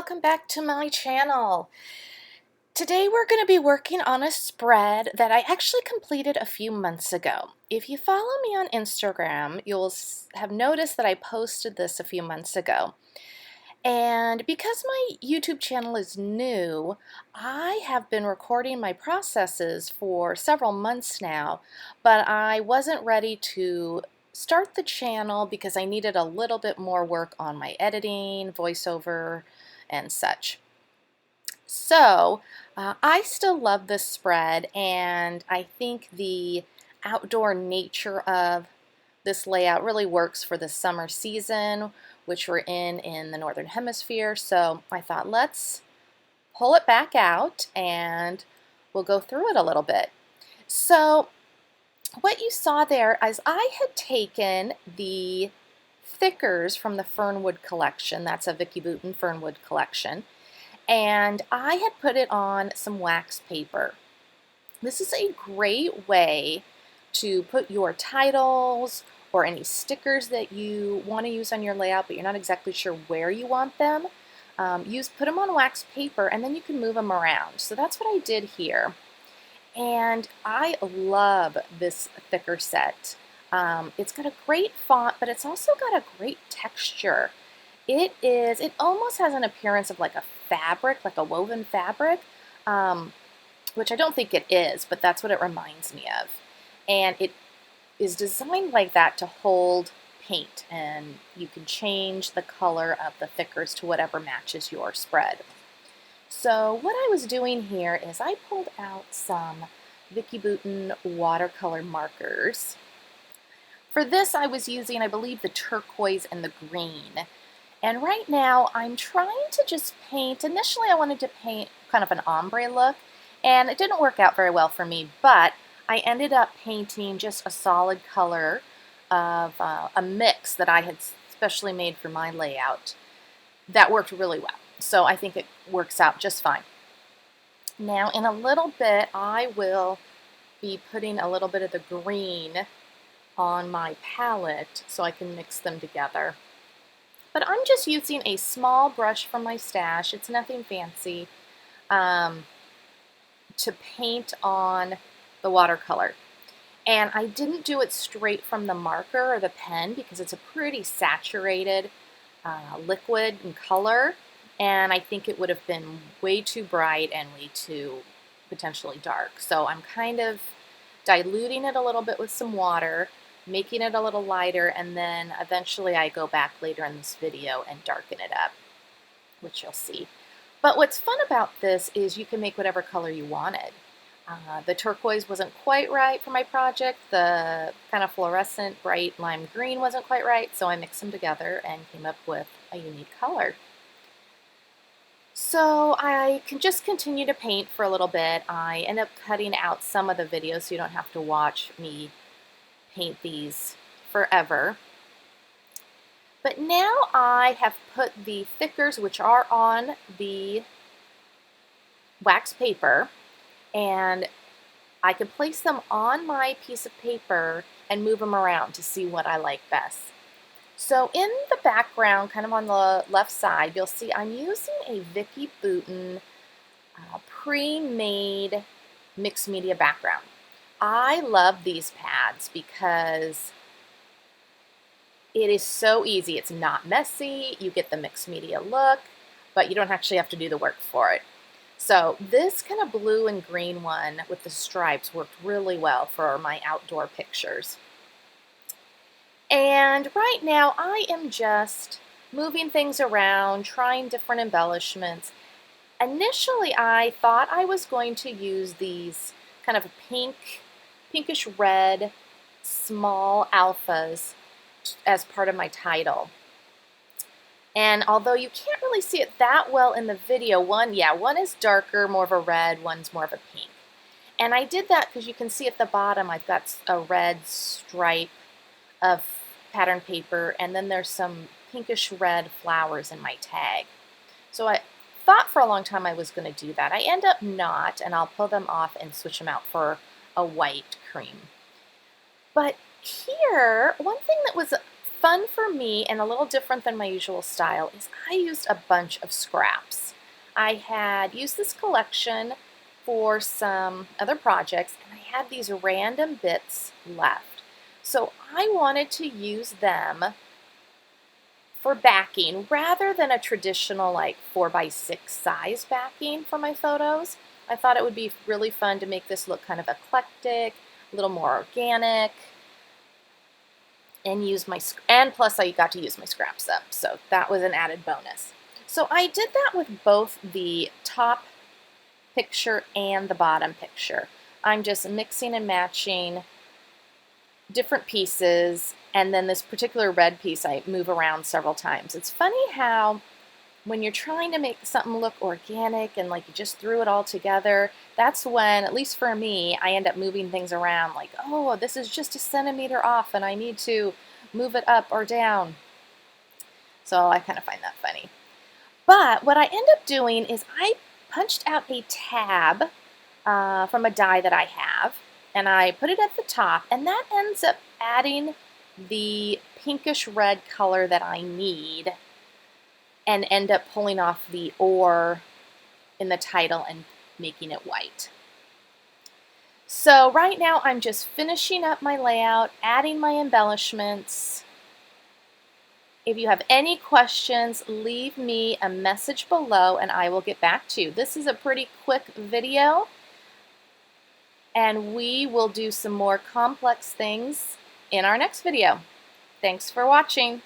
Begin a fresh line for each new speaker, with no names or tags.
welcome back to my channel. Today we're going to be working on a spread that I actually completed a few months ago. If you follow me on Instagram, you'll have noticed that I posted this a few months ago. And because my YouTube channel is new, I have been recording my processes for several months now, but I wasn't ready to start the channel because I needed a little bit more work on my editing, voiceover, and such. So I still love this spread, and I think the outdoor nature of this layout really works for the summer season, which we're in the Northern Hemisphere. So I thought, let's pull it back out and we'll go through it a little bit. So what you saw there is I had taken the thickers from the Fernwood collection. That's a Vicki Boutin Fernwood collection. And I had put it on some wax paper. This is a great way to put your titles or any stickers that you want to use on your layout, but you're not exactly sure where you want them. Put them on wax paper, and then you can move them around. So that's what I did here. And I love this thicker set. It's got a great font, but it's also got a great texture. It almost has an appearance of like a fabric, like a woven fabric, which I don't think it is, but that's what it reminds me of. And it is designed like that to hold paint, and you can change the color of the thickers to whatever matches your spread. So what I was doing here is I pulled out some Vicki Boutin watercolor markers. For this I was using, I believe, the turquoise and the green. And right now I'm trying to just paint. Initially I wanted to paint kind of an ombre look, and it didn't work out very well for me, but I ended up painting just a solid color of a mix that I had specially made for my layout. That worked really well. So I think it works out just fine. Now in a little bit I will be putting a little bit of the green on my palette so I can mix them together. But I'm just using a small brush from my stash, it's nothing fancy, to paint on the watercolor. And I didn't do it straight from the marker or the pen because it's a pretty saturated liquid in color, and I think it would have been way too bright and way too potentially dark. So I'm kind of diluting it a little bit with some water, making it a little lighter, and then eventually I go back later in this video and darken it up, which you'll see. But what's fun about this is you can make whatever color you wanted. The turquoise wasn't quite right for my project. The kind of fluorescent bright lime green wasn't quite right, so I mixed them together and came up with a unique color. So I can just continue to paint for a little bit. I end up cutting out some of the videos so you don't have to watch me paint these forever. But now I have put the thickers, which are on the wax paper, and I can place them on my piece of paper and move them around to see what I like best. So in the background, kind of on the left side, you'll see I'm using a Vicki Boutin pre-made mixed media background. I love these pads because it is so easy. It's not messy. You get the mixed media look, but you don't actually have to do the work for it. So this kind of blue and green one with the stripes worked really well for my outdoor pictures. And right now I am just moving things around, trying different embellishments. Initially I thought I was going to use these kind of pinkish red small alphas as part of my title. And although you can't really see it that well in the video, one is darker, more of a red, one's more of a pink. And I did that because you can see at the bottom I've got a red stripe of pattern paper, and then there's some pinkish red flowers in my tag. So I thought for a long time I was going to do that. I end up not, and I'll pull them off and switch them out for a white cream. But here, one thing that was fun for me and a little different than my usual style is I used a bunch of scraps. I had used this collection for some other projects and I had these random bits left. So I wanted to use them for backing rather than a traditional like 4x6 size backing for my photos. I thought it would be really fun to make this look kind of eclectic, a little more organic, and plus I got to use my scraps up, so that was an added bonus. So I did that with both the top picture and the bottom picture. I'm just mixing and matching different pieces, and then this particular red piece I move around several times. It's funny how when you're trying to make something look organic and like you just threw it all together, that's when, at least for me, I end up moving things around like, oh, this is just a centimeter off and I need to move it up or down. So I kind of find that funny. But what I end up doing is I punched out a tab from a die that I have, and I put it at the top, and that ends up adding the pinkish red color that I need, and end up pulling off the "or" in the title and making it white. So right now I'm just finishing up my layout, adding my embellishments. If you have any questions, leave me a message below and I will get back to you. This is a pretty quick video, and we will do some more complex things in our next video. Thanks for watching.